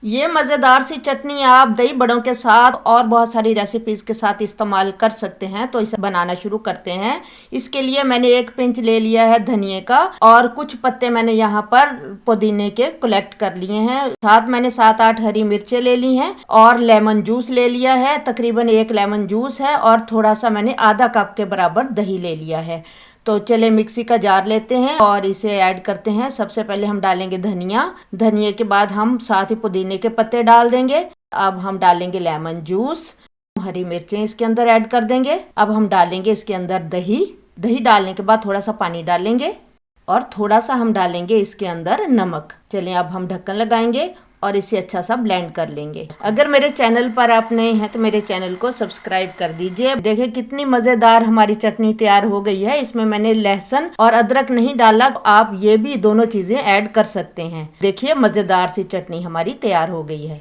ये मज़ेदार सी चटनी आप दही बड़ों के साथ और बहुत सारी रेसिपीज के साथ इस्तेमाल कर सकते हैं। तो इसे बनाना शुरू करते हैं। इसके लिए मैंने एक पिंच ले लिया है धनिए का और कुछ पत्ते मैंने यहाँ पर पुदीने के कलेक्ट कर लिए हैं। साथ मैंने 7-8 हरी मिर्चें ले ली हैं और लेमन जूस ले लिया है, तकरीबन 1 लेमन जूस है और थोड़ा सा मैंने आधा कप के बराबर दही ले लिया है। तो चले मिक्सी का जार लेते हैं और इसे ऐड करते हैं। सबसे पहले हम डालेंगे धनिया, धनिया के बाद हम साथ ही पुदीने के पत्ते डाल देंगे। अब हम डालेंगे लेमन जूस, हरी मिर्चें इसके अंदर ऐड कर देंगे। अब हम डालेंगे इसके अंदर दही, दही डालने के बाद थोड़ा सा पानी डालेंगे और थोड़ा सा हम डालेंगे इसके अंदर नमक। चलिए अब हम ढक्कन लगाएंगे और इसे अच्छा सा ब्लेंड कर लेंगे। अगर मेरे चैनल पर आप नए हैं तो मेरे चैनल को सब्सक्राइब कर दीजिए। देखिए कितनी मज़ेदार हमारी चटनी तैयार हो गई है। इसमें मैंने लहसुन और अदरक नहीं डाला, तो आप ये भी दोनों चीज़ें ऐड कर सकते हैं। देखिए मज़ेदार सी चटनी हमारी तैयार हो गई है।